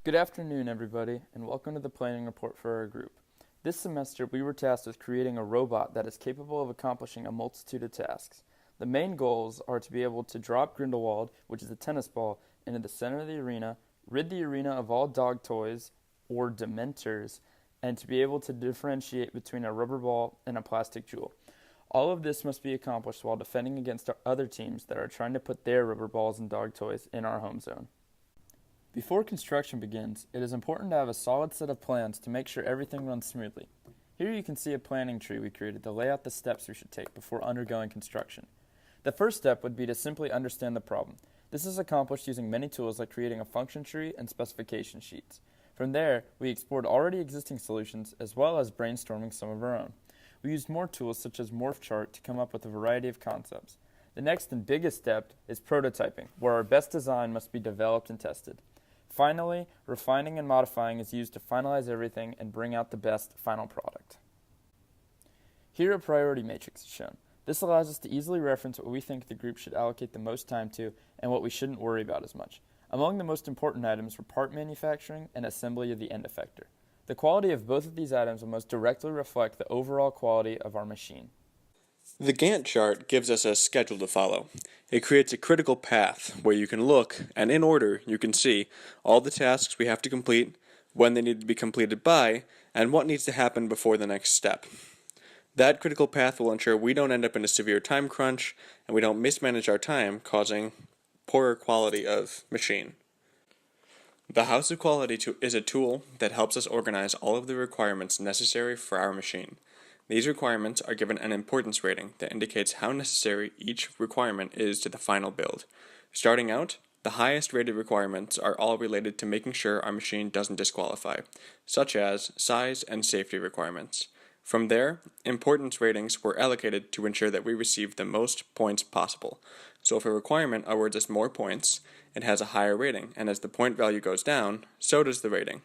Good afternoon, everybody, and welcome to the planning report for our group. This semester, we were tasked with creating a robot that is capable of accomplishing a multitude of tasks. The main goals are to be able to drop Grindelwald, which is a tennis ball, into the center of the arena, rid the arena of all dog toys or dementors, and to be able to differentiate between a rubber ball and a plastic jewel. All of this must be accomplished while defending against other teams that are trying to put their rubber balls and dog toys in our home zone. Before construction begins, it is important to have a solid set of plans to make sure everything runs smoothly. Here you can see a planning tree we created to lay out the steps we should take before undergoing construction. The first step would be to simply understand the problem. This is accomplished using many tools like creating a function tree and specification sheets. From there, we explored already existing solutions as well as brainstorming some of our own. We used more tools such as MorphChart to come up with a variety of concepts. The next and biggest step is prototyping, where our best design must be developed and tested. Finally, refining and modifying is used to finalize everything and bring out the best final product. Here a priority matrix is shown. This allows us to easily reference what we think the group should allocate the most time to and what we shouldn't worry about as much. Among the most important items were part manufacturing and assembly of the end effector. The quality of both of these items will most directly reflect the overall quality of our machine. The Gantt chart gives us a schedule to follow. It creates a critical path where you can look, and in order, you can see all the tasks we have to complete, when they need to be completed by, and what needs to happen before the next step. That critical path will ensure we don't end up in a severe time crunch, and we don't mismanage our time, causing poorer quality of machine. The House of Quality is a tool that helps us organize all of the requirements necessary for our machine. These requirements are given an importance rating that indicates how necessary each requirement is to the final build. Starting out, the highest rated requirements are all related to making sure our machine doesn't disqualify, such as size and safety requirements. From there, importance ratings were allocated to ensure that we receive the most points possible. So if a requirement awards us more points, it has a higher rating, and as the point value goes down, so does the rating.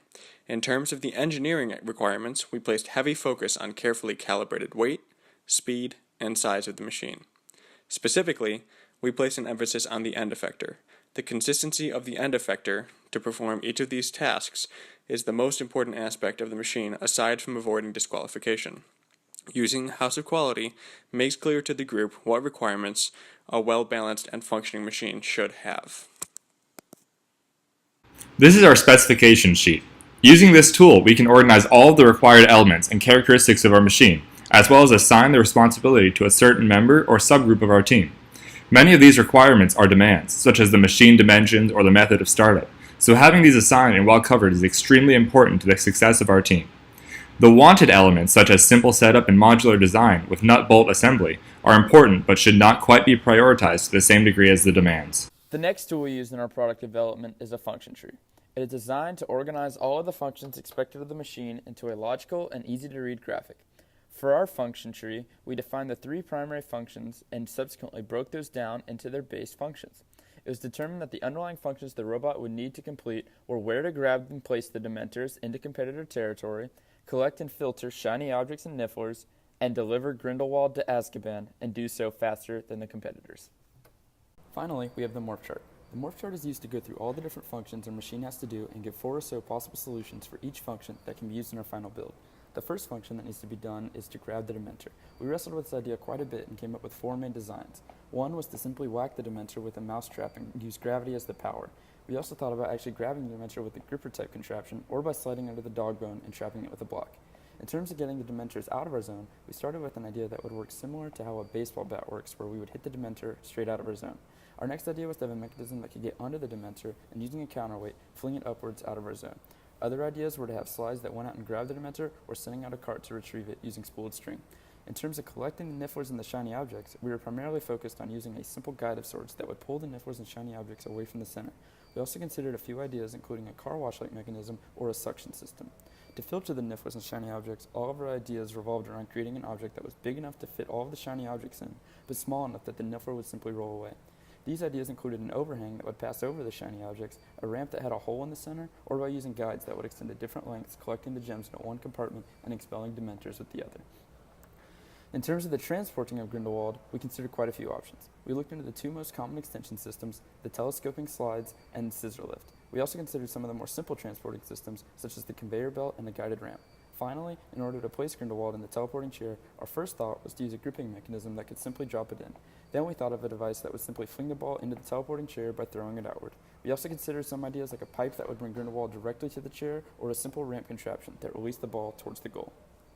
In terms of the engineering requirements, we placed heavy focus on carefully calibrated weight, speed, and size of the machine. Specifically, we place an emphasis on the end effector. The consistency of the end effector to perform each of these tasks is the most important aspect of the machine aside from avoiding disqualification. Using House of Quality makes clear to the group what requirements a well-balanced and functioning machine should have. This is our specification sheet. Using this tool, we can organize all of the required elements and characteristics of our machine, as well as assign the responsibility to a certain member or subgroup of our team. Many of these requirements are demands, such as the machine dimensions or the method of startup, so having these assigned and well covered is extremely important to the success of our team. The wanted elements, such as simple setup and modular design with nut-bolt assembly, are important but should not quite be prioritized to the same degree as the demands. The next tool we use in our product development is a function tree. It is designed to organize all of the functions expected of the machine into a logical and easy-to-read graphic. For our function tree, we defined the three primary functions and subsequently broke those down into their base functions. It was determined that the underlying functions the robot would need to complete were where to grab and place the dementors into competitor territory, collect and filter shiny objects and nifflers, and deliver Grindelwald to Azkaban and do so faster than the competitors. Finally, we have the morph chart. The morph chart is used to go through all the different functions our machine has to do and give 4 or so possible solutions for each function that can be used in our final build. The first function that needs to be done is to grab the Dementor. We wrestled with this idea quite a bit and came up with 4 main designs. One was to simply whack the Dementor with a mousetrap and use gravity as the power. We also thought about actually grabbing the Dementor with a gripper type contraption or by sliding under the dog bone and trapping it with a block. In terms of getting the Dementors out of our zone, we started with an idea that would work similar to how a baseball bat works, where we would hit the Dementor straight out of our zone. Our next idea was to have a mechanism that could get under the Dementor and using a counterweight, fling it upwards out of our zone. Other ideas were to have slides that went out and grabbed the Dementor or sending out a cart to retrieve it using spooled string. In terms of collecting the nifflers and the shiny objects, we were primarily focused on using a simple guide of sorts that would pull the nifflers and shiny objects away from the center. We also considered a few ideas, including a car wash-like mechanism or a suction system. To filter the nifflers and shiny objects, all of our ideas revolved around creating an object that was big enough to fit all of the shiny objects in, but small enough that the niffler would simply roll away. These ideas included an overhang that would pass over the shiny objects, a ramp that had a hole in the center, or by using guides that would extend to different lengths, collecting the gems in one compartment and expelling Dementors with the other. In terms of the transporting of Grindelwald, we considered quite a few options. We looked into the 2 most common extension systems, the telescoping slides and the scissor lift. We also considered some of the more simple transporting systems, such as the conveyor belt and the guided ramp. Finally, in order to place Grindelwald in the teleporting chair, our first thought was to use a gripping mechanism that could simply drop it in. Then we thought of a device that would simply fling the ball into the teleporting chair by throwing it outward. We also considered some ideas like a pipe that would bring Grindelwald directly to the chair, or a simple ramp contraption that released the ball towards the goal.